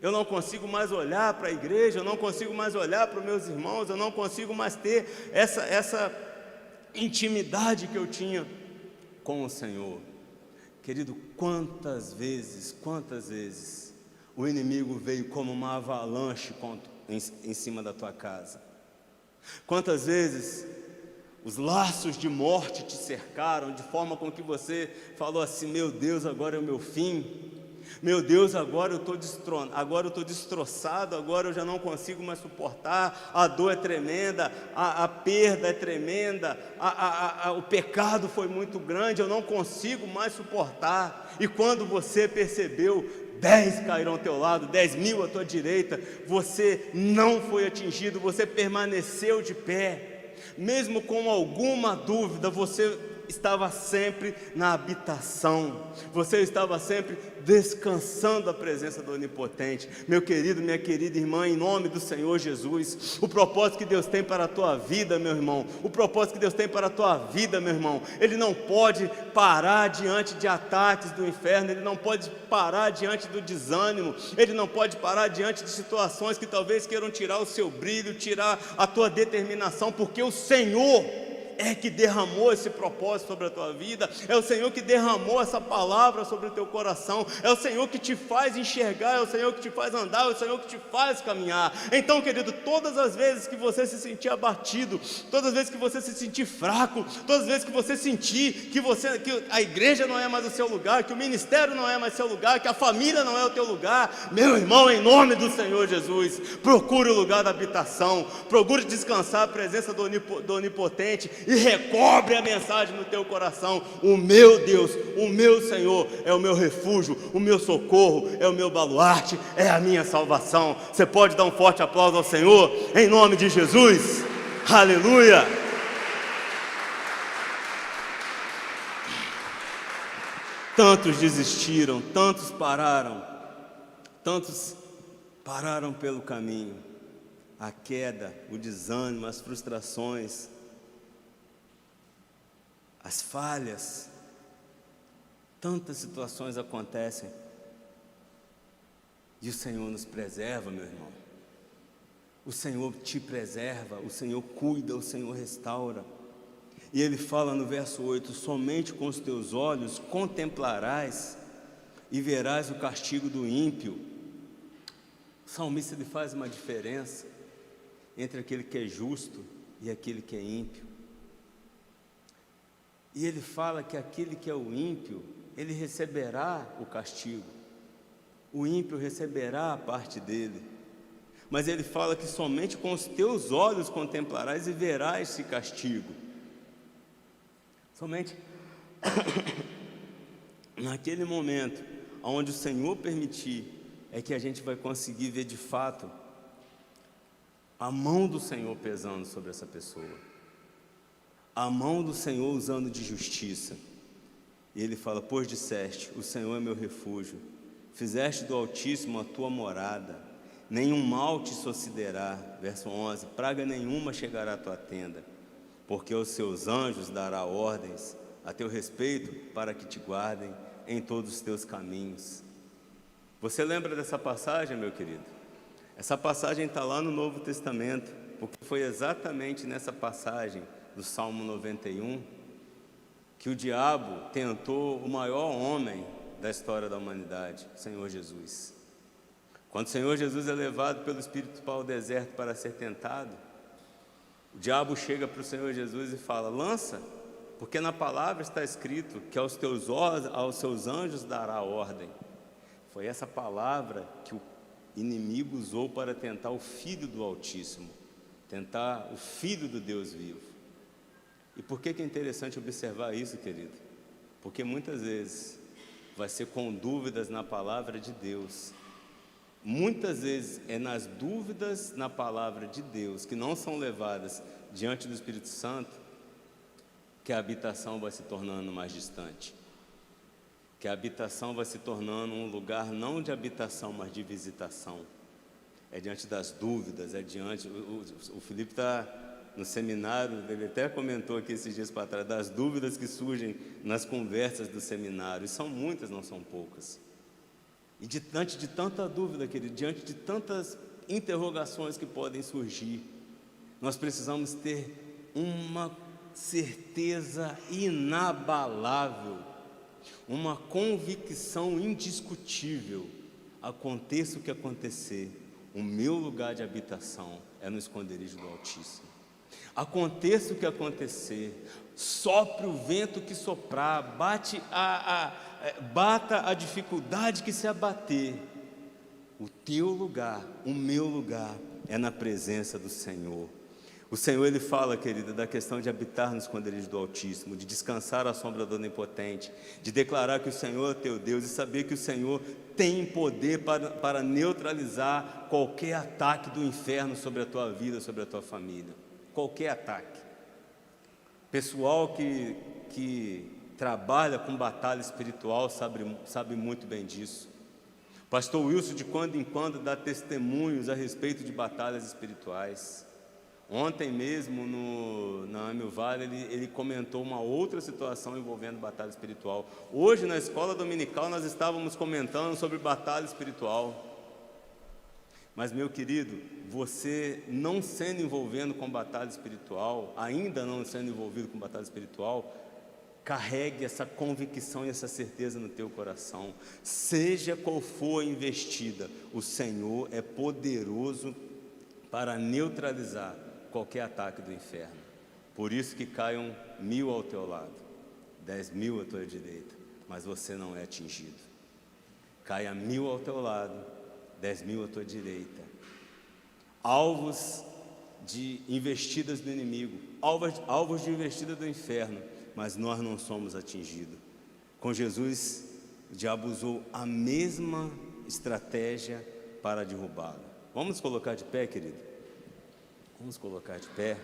eu não consigo mais olhar para a igreja, eu não consigo mais olhar para os meus irmãos, eu não consigo mais ter essa intimidade que eu tinha com o Senhor. Querido, quantas vezes o inimigo veio como uma avalanche em cima da tua casa? Quantas vezes os laços de morte te cercaram, de forma com que você falou assim: meu Deus, agora é o meu fim. Meu Deus, agora eu estou destroçado, agora eu já não consigo mais suportar, a dor é tremenda, a perda é tremenda, o pecado foi muito grande, eu não consigo mais suportar. E quando você percebeu, 10 cairão ao teu lado, 10.000 à tua direita, você não foi atingido, você permaneceu de pé, mesmo com alguma dúvida, você estava sempre na habitação, você estava sempre descansando a presença do Onipotente. Meu querido, minha querida irmã, em nome do Senhor Jesus, o propósito que Deus tem para a tua vida, meu irmão, o propósito que Deus tem para a tua vida, meu irmão, Ele não pode parar diante de ataques do inferno, Ele não pode parar diante do desânimo, Ele não pode parar diante de situações que talvez queiram tirar o seu brilho, tirar a tua determinação, porque o Senhor é que derramou esse propósito sobre a tua vida, é o Senhor que derramou essa palavra sobre o teu coração, é o Senhor que te faz enxergar, é o Senhor que te faz andar, é o Senhor que te faz caminhar. Então, querido, todas as vezes que você se sentir abatido, todas as vezes que você se sentir fraco, todas as vezes que você sentir que a igreja não é mais o seu lugar, que o ministério não é mais seu lugar, que a família não é o teu lugar, meu irmão, em nome do Senhor Jesus, procure o lugar da habitação, procure descansar a presença do Onipotente e recobre a mensagem no teu coração: o meu Deus, o meu Senhor é o meu refúgio, o meu socorro, é o meu baluarte, é a minha salvação. Você pode dar um forte aplauso ao Senhor, em nome de Jesus. Aleluia! Tantos desistiram, tantos pararam pelo caminho. A queda, o desânimo, as frustrações, as falhas, tantas situações acontecem, e o Senhor nos preserva, meu irmão. O Senhor te preserva, o Senhor cuida, o Senhor restaura. E Ele fala no verso 8: somente com os teus olhos contemplarás e verás o castigo do ímpio. O salmista, ele faz uma diferença entre aquele que é justo e aquele que é ímpio. E ele fala que aquele que é o ímpio, ele receberá o castigo. O ímpio receberá a parte dele. Mas ele fala que somente com os teus olhos contemplarás e verás esse castigo. Somente naquele momento onde o Senhor permitir, é que a gente vai conseguir ver de fato a mão do Senhor pesando sobre essa pessoa, a mão do Senhor usando de justiça. E ele fala: pois disseste, o Senhor é meu refúgio, fizeste do Altíssimo a tua morada, nenhum mal te sucederá. Verso 11: praga nenhuma chegará à tua tenda, porque aos seus anjos dará ordens a teu respeito, para que te guardem em todos os teus caminhos. Você lembra dessa passagem, meu querido? Essa passagem está lá no Novo Testamento, porque foi exatamente nessa passagem do Salmo 91 que o diabo tentou o maior homem da história da humanidade, o Senhor Jesus. Quando o Senhor Jesus é levado pelo Espírito para o deserto para ser tentado, o diabo chega para o Senhor Jesus e fala: lança, porque na palavra está escrito que aos seus anjos dará ordem. Foi essa palavra que o inimigo usou para tentar o Filho do Altíssimo, tentar o Filho do Deus vivo. E por que é interessante observar isso, querido? Porque muitas vezes vai ser com dúvidas na palavra de Deus. Muitas vezes é nas dúvidas na palavra de Deus, que não são levadas diante do Espírito Santo, que a habitação vai se tornando mais distante, que a habitação vai se tornando um lugar não de habitação, mas de visitação. É diante das dúvidas, é diante... O Felipe está no seminário, ele até comentou aqui esses dias para trás, das dúvidas que surgem nas conversas do seminário, e são muitas, não são poucas. E diante de tanta dúvida, querido, diante de tantas interrogações que podem surgir, nós precisamos ter uma certeza inabalável, uma convicção indiscutível: aconteça o que acontecer, o meu lugar de habitação é no esconderijo do Altíssimo. Aconteça o que acontecer, sopre o vento que soprar, bata a dificuldade que se abater, o teu lugar, o meu lugar é na presença do Senhor. O Senhor, Ele fala, querida, da questão de habitar no esconderijo do Altíssimo, de descansar à sombra do Onipotente, de declarar que o Senhor é teu Deus e saber que o Senhor tem poder para neutralizar qualquer ataque do inferno sobre a tua vida, sobre a tua família. Qualquer ataque. Pessoal que trabalha com batalha espiritual sabe muito bem disso. Pastor Wilson, de quando em quando, dá testemunhos a respeito de batalhas espirituais. Ontem mesmo, na Amil Vale, ele comentou uma outra situação envolvendo batalha espiritual. Hoje, na escola dominical, nós estávamos comentando sobre batalha espiritual. Mas, meu querido, você não sendo envolvido com batalha espiritual, ainda não sendo envolvido com batalha espiritual, carregue essa convicção e essa certeza no teu coração. Seja qual for a investida, o Senhor é poderoso para neutralizar qualquer ataque do inferno. Por isso que caiam 1000 ao teu lado, 10.000 à tua direita, mas você não é atingido. Caia 1000 ao teu lado, 10.000 à tua direita. Alvos de investidas do inimigo, alvos de investida do inferno, mas nós não somos atingidos. Com Jesus, o diabo usou a mesma estratégia para derrubá-lo. Vamos colocar de pé, querido? Vamos colocar de pé.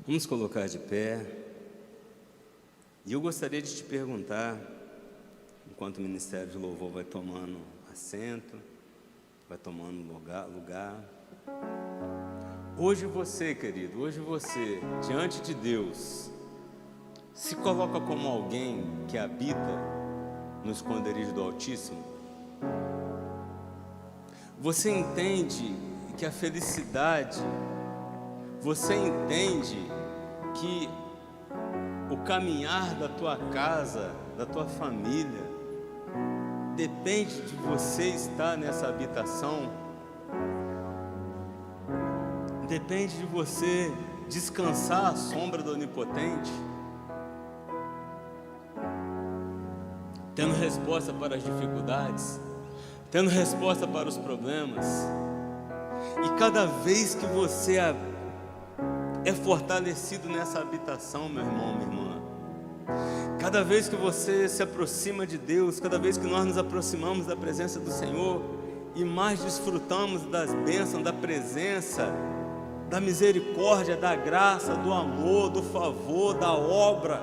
Vamos colocar de pé. E eu gostaria de te perguntar, enquanto o Ministério de Louvor vai tomando assento, vai tomando lugar. Hoje você, querido, hoje você, diante de Deus, se coloca como alguém que habita no esconderijo do Altíssimo? Você entende que a felicidade, você entende que o caminhar da tua casa, da tua família, depende de você estar nessa habitação, depende de você descansar à sombra do Onipotente, tendo resposta para as dificuldades, tendo resposta para os problemas. E cada vez que você é fortalecido nessa habitação, meu irmão, minha irmã, cada vez que você se aproxima de Deus, cada vez que nós nos aproximamos da presença do Senhor e mais desfrutamos das bênçãos, da presença, da misericórdia, da graça, do amor, do favor, da obra,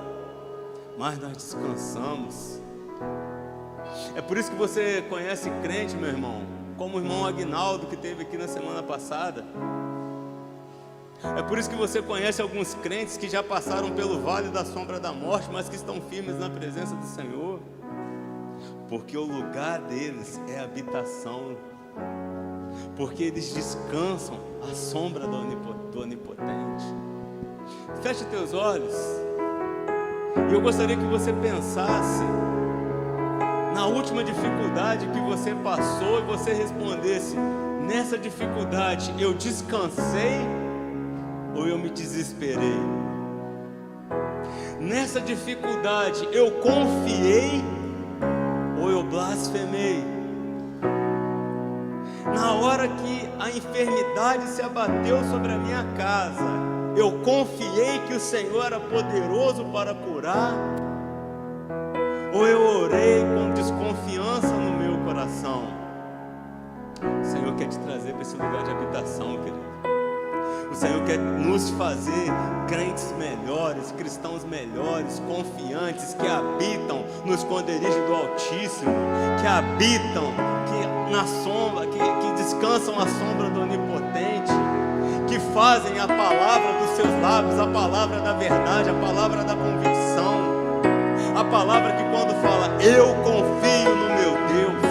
mais nós descansamos. É por isso que você conhece crente, meu irmão, como o irmão Aguinaldo, que esteve aqui na semana passada. É por isso que você conhece alguns crentes que já passaram pelo vale da sombra da morte, mas que estão firmes na presença do Senhor, porque o lugar deles é habitação, porque eles descansam à sombra do Onipotente. Feche teus olhos, e eu gostaria que você pensasse na última dificuldade que você passou e você respondesse: nessa dificuldade eu descansei ou eu me desesperei? Nessa dificuldade eu confiei ou eu blasfemei? Na hora que a enfermidade se abateu sobre a minha casa, eu confiei que o Senhor era poderoso para curar, ou eu orei com desconfiança no meu coração? O Senhor quer te trazer para esse lugar de habitação, querido. O Senhor quer nos fazer crentes melhores, cristãos melhores, confiantes, que habitam no esconderijo do Altíssimo, que habitam na sombra, que descansam à sombra do Onipotente, que fazem a palavra dos seus lábios a palavra da verdade, a palavra da convicção, a palavra que quando fala: eu confio no meu Deus.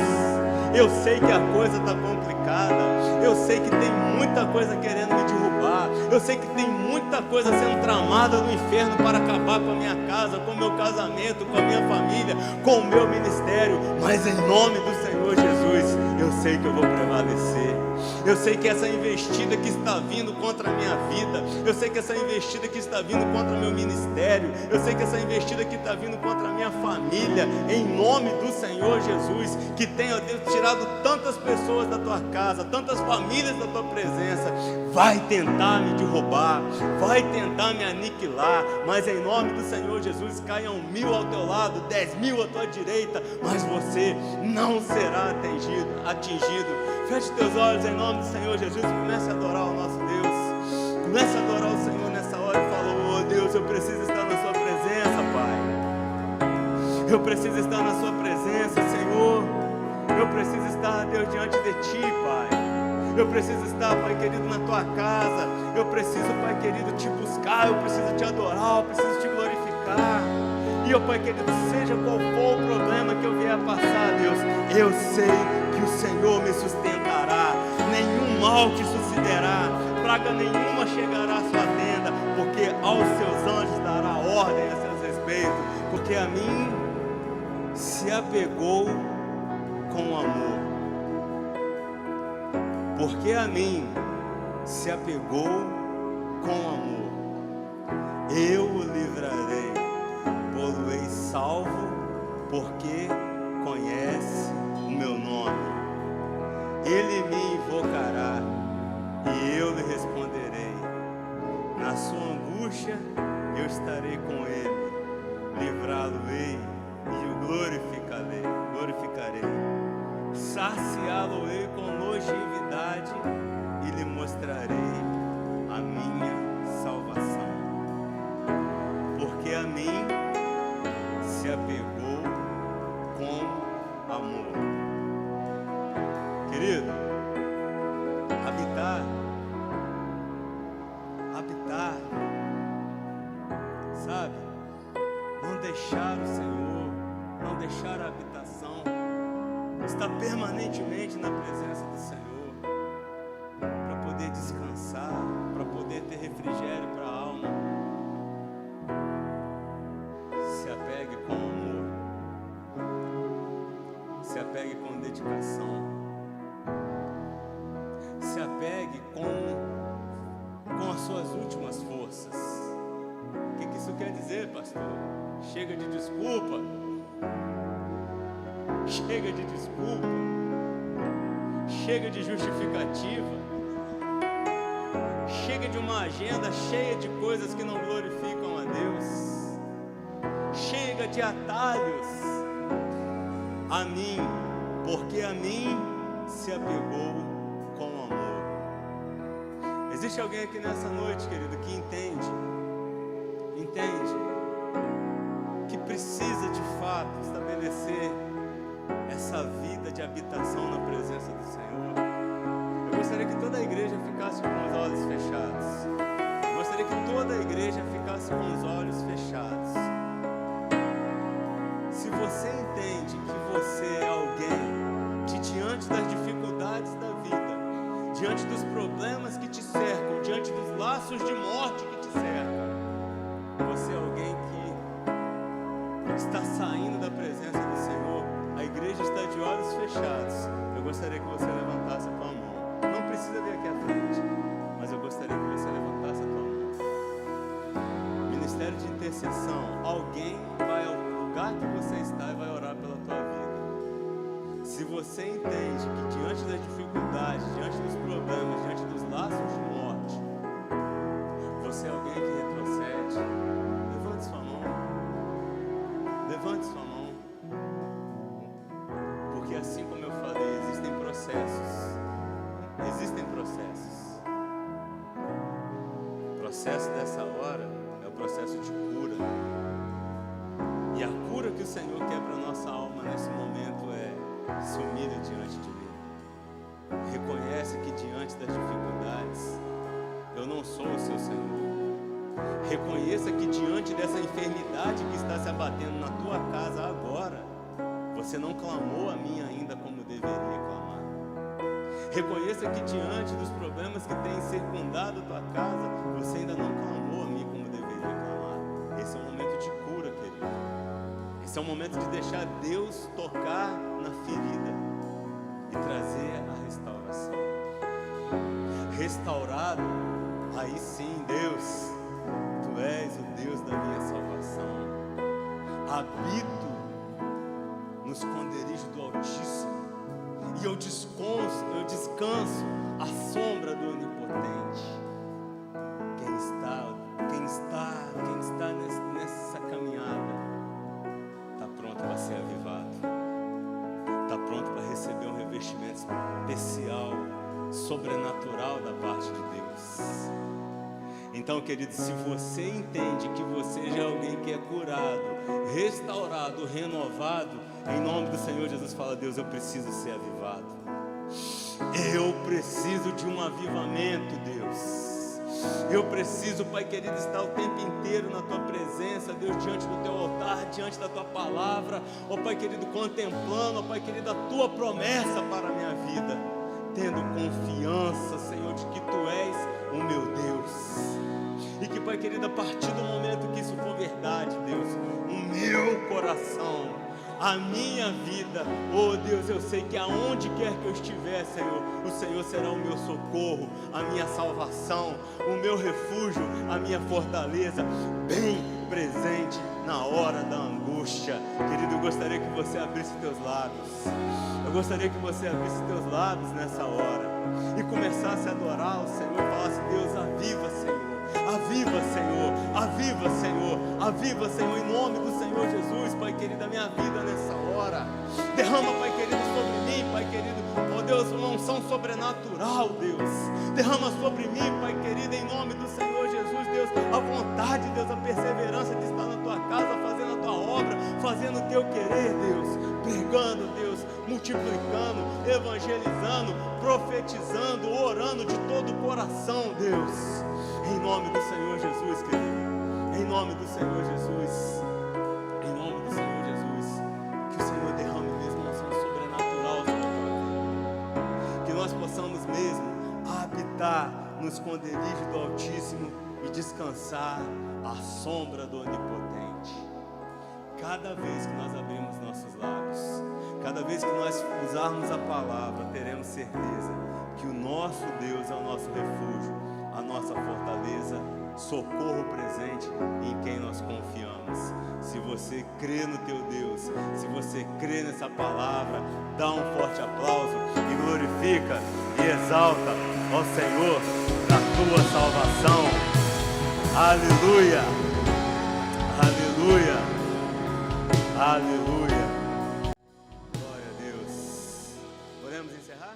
Eu sei que a coisa está complicada, eu sei que tem muita coisa querendo me derrubar, eu sei que tem muita coisa sendo tramada no inferno para acabar com a minha casa, com o meu casamento, com a minha família, com o meu ministério, mas em nome do Senhor Jesus, eu sei que eu vou prevalecer. Eu sei que essa investida que está vindo contra a minha vida, eu sei que essa investida que está vindo contra o meu ministério, eu sei que essa investida que está vindo contra a minha família, em nome do Senhor Jesus, que tem, ó Deus, tirado tantas pessoas da tua casa, tantas famílias da tua presença, vai tentar me derrubar, vai tentar me aniquilar, mas em nome do Senhor Jesus, caiam 1000 ao teu lado, 10.000 à tua direita, mas você não será atingido. Feche teus olhos em nome do Senhor Jesus e comece a adorar o nosso Deus. Comece a adorar o Senhor nessa hora e fala: oh Deus, eu preciso estar na sua presença, Pai. Eu preciso estar na sua presença, Senhor. Eu preciso estar, Deus, diante de Ti, Pai. Eu preciso estar, Pai querido, na Tua casa. Eu preciso, Pai querido, Te buscar. Eu preciso Te adorar, eu preciso Te glorificar. E, ó Pai querido, seja qual for o problema que eu vier a passar, Deus, eu sei que o Senhor me sustentará, nenhum mal te sucederá, praga nenhuma chegará à sua tenda, porque aos seus anjos dará ordem a seus respeitos, porque a mim se apegou com amor. porque a mim se apegou com amor. Eu o livrarei, pô-lo-ei salvo, porque conhece o meu nome. Ele me invocará e eu lhe responderei. Na sua angústia eu estarei com ele, livrá-lo-ei e o glorificarei. Saciá-lo-ei com longevidade e lhe mostrarei a minha salvação. Porque a mim se apegou com amor. Querido, habitar, sabe? Não deixar o Senhor, não deixar a habitação, estar permanentemente na presença do Senhor, para poder descansar, para poder ter refrigério para a alma. Se apegue com amor, se apegue com dedicação, se apegue com as suas últimas forças. O que isso quer dizer, pastor? Chega de desculpa. Chega de desculpa. Chega de justificativa. Chega de uma agenda cheia de coisas que não glorificam a Deus. Chega de atalhos. A mim, porque a mim se apegou com amor. Existe alguém aqui nessa noite, querido, que entende que precisa de fato estabelecer essa vida de habitação na presença do Senhor? Eu gostaria que toda a igreja ficasse com os olhos fechados. Eu gostaria que toda a igreja ficasse com os olhos fechados. Se você entende que você é alguém que, diante das dificuldades da vida, diante dos problemas que te cercam, diante dos laços de morte que te cercam, você é alguém que está saindo da presença do Senhor, a igreja está de olhos fechados, eu gostaria que você levantasse a tua mão. Não precisa vir aqui à frente, mas eu gostaria que você levantasse a tua mão. Ministério de intercessão, alguém vai ao lugar que você está e vai orar pela tua vida. Se você entende que diante das dificuldades, diante dos problemas, diante dos laços de morte, você é alguém que retrocede, levante sua mão. Levante sua mão. Porque assim como eu falei, existem processos. Existem processos. O processo dessa hora é o processo de cura. E a cura que o Senhor quer para a nossa alma nesse momento é: se humilha diante de mim. Reconhece que diante das dificuldades eu não sou o seu Senhor. Reconheça que diante dessa enfermidade que está se abatendo na tua casa agora, você não clamou a mim ainda como deveria clamar. Reconheça que diante dos problemas que têm circundado a tua casa, você ainda não clamou a mim como deveria clamar. Esse é um momento de cura, querido. Esse é um momento de deixar Deus tocar na ferida e trazer a restauração. Restaurado, aí sim, Deus, Tu és o Deus da minha salvação. Habito no esconderijo do Altíssimo e eu descanso à sombra do Onipotente. Quem está nessa caminhada está pronto para ser avivado, está pronto para receber um revestimento especial, sobrenatural da parte de Deus. Então, querido, se você entende que você já é alguém que é curado, restaurado, renovado, em nome do Senhor Jesus, fala: Deus, eu preciso ser avivado. Eu preciso de um avivamento, Deus. Eu preciso, Pai querido, estar o tempo inteiro na Tua presença, Deus, diante do Teu altar, diante da Tua palavra, ó Pai querido, contemplando, ó Pai querido, a Tua promessa para a minha vida, tendo confiança, Senhor, de que Tu és o meu Deus. E que, Pai querido, a partir do momento que isso for verdade, Deus, o meu coração, a minha vida. Oh Deus, eu sei que aonde quer que eu estiver, Senhor, o Senhor será o meu socorro, a minha salvação, o meu refúgio, a minha fortaleza, bem presente na hora da angústia. Querido, eu gostaria que você abrisse teus lábios. Eu gostaria que você abrisse teus lábios nessa hora e começasse a adorar o Senhor e falasse: Deus, aviva, Senhor. Aviva, Senhor, aviva, Senhor, aviva, Senhor, em nome do Senhor Jesus, Pai querido, a minha vida nessa hora. Derrama, Pai querido, sobre mim, Pai querido, ó Deus, uma unção sobrenatural, Deus. Derrama sobre mim, Pai querido, em nome do Senhor Jesus, Deus, a vontade, Deus, a perseverança de estar na tua casa, fazendo a tua obra, fazendo o teu querer, Deus, pregando, Deus, multiplicando, evangelizando, profetizando, orando de todo o coração, Deus. Em nome do Senhor Jesus, querido. Em nome do Senhor Jesus. Em nome do Senhor Jesus. Que o Senhor derrame mesmo uma unção sobrenatural sobre a tua vida. Que nós possamos mesmo habitar no esconderijo do Altíssimo e descansar à sombra do Onipotente. Cada vez que nós abrimos nossos lábios, cada vez que nós usarmos a palavra, teremos certeza que o nosso Deus é o nosso refúgio, a nossa fortaleza, socorro presente em quem nós confiamos. Se você crê no teu Deus, se você crê nessa palavra, dá um forte aplauso e glorifica e exalta ao Senhor da tua salvação. Aleluia, aleluia, aleluia. Glória a Deus. Podemos encerrar?